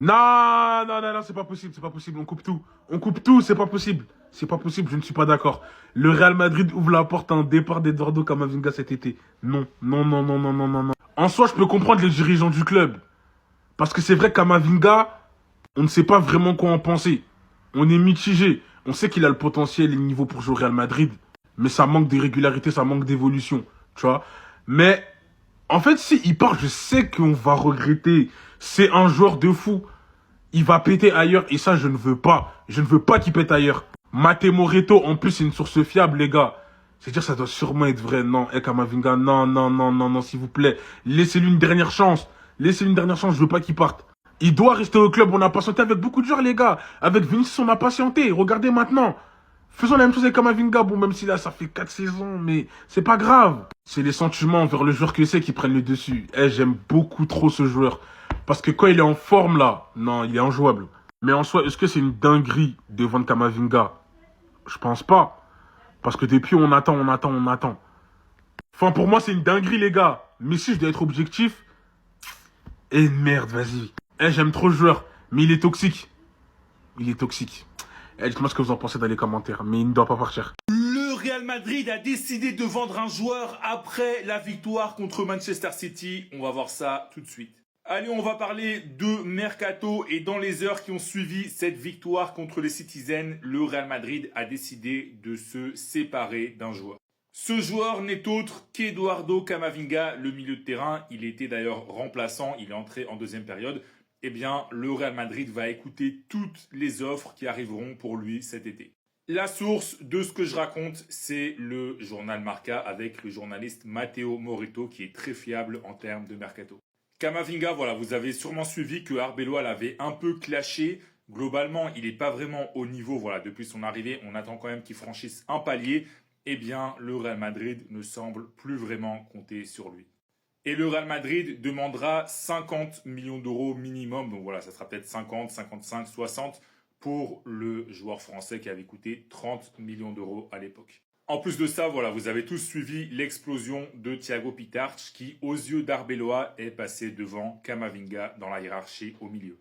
Non, non, non, non, c'est pas possible, c'est pas possible. On coupe tout, c'est pas possible. C'est pas possible, je ne suis pas d'accord. Le Real Madrid ouvre la porte à un départ d'Eduardo Camavinga cet été. Non, non, non, non, non, non, non, non. En soi, je peux comprendre les dirigeants du club. Parce que c'est vrai que Camavinga, on ne sait pas vraiment quoi en penser. On est mitigé. On sait qu'il a le potentiel et le niveau pour jouer au Real Madrid. Mais ça manque de régularité, ça manque d'évolution. Tu vois. Mais en fait, si il part, je sais qu'on va regretter. C'est un joueur de fou. Il va péter ailleurs et ça, je ne veux pas. Je ne veux pas qu'il pète ailleurs. Matteo Moreto, en plus, c'est une source fiable, les gars. C'est-à-dire, ça doit sûrement être vrai. Non, Kamavinga, non, non, non, non, non, s'il vous plaît. Laissez-lui une dernière chance. Laissez-lui une dernière chance, je veux pas qu'il parte. Il doit rester au club, on a patienté avec beaucoup de joueurs, les gars. Avec Vinicius, on a patienté. Regardez maintenant. Faisons la même chose avec Kamavinga. Bon, même si là, ça fait 4 saisons, mais c'est pas grave. C'est les sentiments envers le joueur que c'est qui prennent le dessus. J'aime beaucoup trop ce joueur. Parce que quand il est en forme, là, non, il est injouable. Mais en soi, est-ce que c'est une dinguerie de vendre Kamavinga? Je pense pas. Parce que depuis, on attend, on attend, on attend. Enfin, pour moi, c'est une dinguerie, les gars. Mais si je dois être objectif... merde, vas-y. J'aime trop le joueur. Mais il est toxique. Il est toxique. Dites-moi ce que vous en pensez dans les commentaires. Mais il ne doit pas partir. Le Real Madrid a décidé de vendre un joueur après la victoire contre Manchester City. On va voir ça tout de suite. Allez, on va parler de Mercato et dans les heures qui ont suivi cette victoire contre les Citizens, le Real Madrid a décidé de se séparer d'un joueur. Ce joueur n'est autre qu'Eduardo Camavinga, le milieu de terrain. Il était d'ailleurs remplaçant, il est entré en deuxième période. Eh bien, le Real Madrid va écouter toutes les offres qui arriveront pour lui cet été. La source de ce que je raconte, c'est le journal Marca avec le journaliste Matteo Moreto qui est très fiable en termes de mercato. Camavinga, voilà, vous avez sûrement suivi que Arbeloa l'avait un peu clashé. Globalement, il n'est pas vraiment au niveau, voilà, depuis son arrivée, on attend quand même qu'il franchisse un palier. Eh bien, le Real Madrid ne semble plus vraiment compter sur lui. Et le Real Madrid demandera 50 millions d'euros minimum. Donc voilà, ça sera peut-être 50, 55, 60 pour le joueur français qui avait coûté 30 millions d'euros à l'époque. En plus de ça, voilà, vous avez tous suivi l'explosion de Thiago Pitarch qui, aux yeux d'Arbeloa, est passé devant Camavinga dans la hiérarchie au milieu.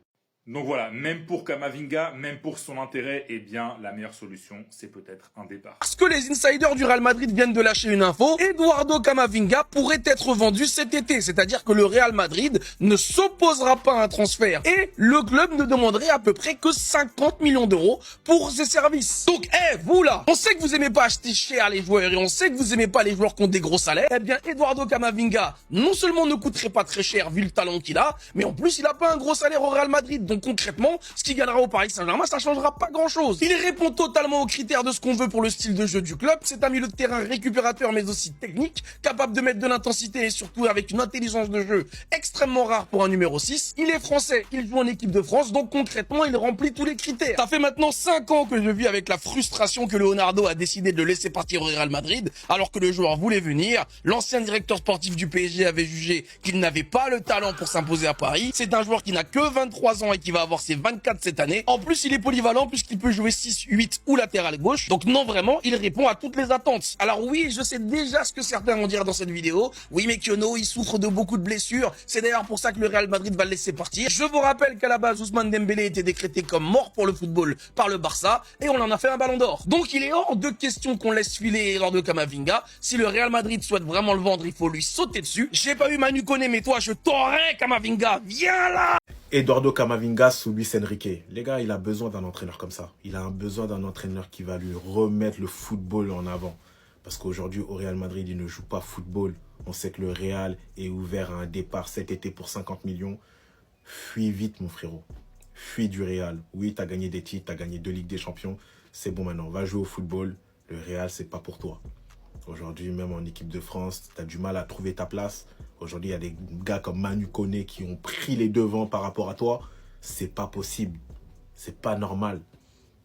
Donc voilà, même pour Camavinga, même pour son intérêt, eh bien, la meilleure solution, c'est peut-être un départ. Parce que les insiders du Real Madrid viennent de lâcher une info, Eduardo Camavinga pourrait être vendu cet été. C'est-à-dire que le Real Madrid ne s'opposera pas à un transfert. Et le club ne demanderait à peu près que 50 millions d'euros pour ses services. Donc, vous là, on sait que vous aimez pas acheter cher les joueurs et on sait que vous aimez pas les joueurs qui ont des gros salaires. Eh bien, Eduardo Camavinga, non seulement ne coûterait pas très cher vu le talent qu'il a, mais en plus, il a pas un gros salaire au Real Madrid. Donc concrètement, ce qu'il gagnera au Paris Saint-Germain, ça changera pas grand-chose. Il répond totalement aux critères de ce qu'on veut pour le style de jeu du club. C'est un milieu de terrain récupérateur mais aussi technique, capable de mettre de l'intensité et surtout avec une intelligence de jeu extrêmement rare pour un numéro 6. Il est français, il joue en équipe de France, donc concrètement, il remplit tous les critères. Ça fait maintenant 5 ans que je vis avec la frustration que Leonardo a décidé de le laisser partir au Real Madrid, alors que le joueur voulait venir. L'ancien directeur sportif du PSG avait jugé qu'il n'avait pas le talent pour s'imposer à Paris. C'est un joueur qui n'a que 23 ans et qui va avoir ses 24 cette année. En plus, il est polyvalent puisqu'il peut jouer 6, 8 ou latéral gauche. Donc non, vraiment, il répond à toutes les attentes. Alors oui, je sais déjà ce que certains vont dire dans cette vidéo. Oui, mais Kiono, il souffre de beaucoup de blessures. C'est d'ailleurs pour ça que le Real Madrid va le laisser partir. Je vous rappelle qu'à la base, Ousmane Dembélé était décrété comme mort pour le football par le Barça et on en a fait un ballon d'or. Donc il est hors de question qu'on laisse filer lors de Camavinga. Si le Real Madrid souhaite vraiment le vendre, il faut lui sauter dessus. J'ai pas eu Manu Koné, mais toi, je t'aurai, Camavinga. Viens là! Eduardo Camavinga sous Luis Enrique. Les gars, il a besoin d'un entraîneur comme ça. Il a besoin d'un entraîneur qui va lui remettre le football en avant. Parce qu'aujourd'hui, au Real Madrid, il ne joue pas football. On sait que le Real est ouvert à un départ cet été pour 50 millions. Fuis vite, mon frérot. Fuis du Real. Oui, tu as gagné des titres, tu as gagné 2 Ligues des Champions. C'est bon maintenant, va jouer au football. Le Real, c'est pas pour toi. Aujourd'hui, même en équipe de France, tu as du mal à trouver ta place. Aujourd'hui, il y a des gars comme Manu Koné qui ont pris les devants par rapport à toi. C'est pas possible. C'est pas normal.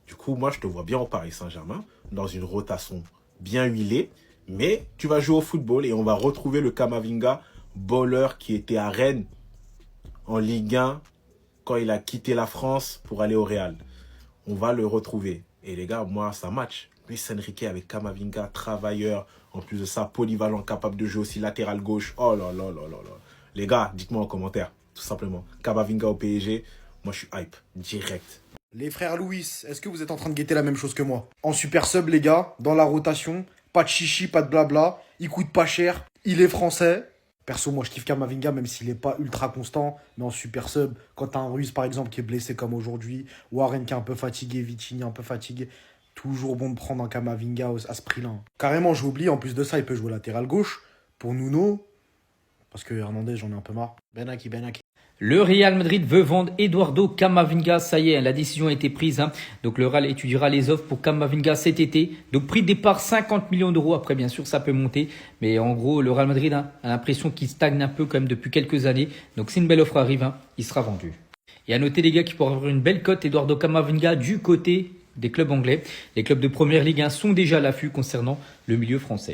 Du coup, moi, je te vois bien au Paris Saint-Germain, dans une rotation bien huilée. Mais tu vas jouer au football et on va retrouver le Camavinga, bowler qui était à Rennes en Ligue 1 quand il a quitté la France pour aller au Real. On va le retrouver. Et les gars, moi, ça match. Luis Enrique avec Camavinga, travailleur. En plus de ça, polyvalent, capable de jouer aussi latéral gauche. Oh là là là là là. Les gars, dites-moi en commentaire, tout simplement. Camavinga au PSG, Moi, je suis hype, direct. Les frères Louis, est-ce que vous êtes en train de guetter la même chose que moi? En super sub, les gars, dans la rotation, pas de chichi, pas de blabla, il coûte pas cher, il est français. Perso, moi, je kiffe Kamavinga, même s'il est pas ultra constant, mais en super sub, quand t'as un Ruiz, par exemple, qui est blessé comme aujourd'hui, Warren qui est un peu fatigué, Vitinha un peu fatigué, toujours bon de prendre un Kamavinga à ce prix-là. Carrément, j'ai oublié, en plus de ça, il peut jouer latéral gauche pour Nuno, parce que Hernandez, j'en ai un peu marre. Benaki. Le Real Madrid veut vendre Eduardo Camavinga, ça y est, la décision a été prise. Donc le Real étudiera les offres pour Camavinga cet été. Donc prix de départ 50 millions d'euros. Après bien sûr ça peut monter, mais en gros le Real Madrid a l'impression qu'il stagne un peu quand même depuis quelques années. Donc si une belle offre arrive, il sera vendu. Et à noter les gars qu'il pourra avoir une belle cote Eduardo Camavinga du côté des clubs anglais. Les clubs de première ligue sont déjà à l'affût concernant le milieu français.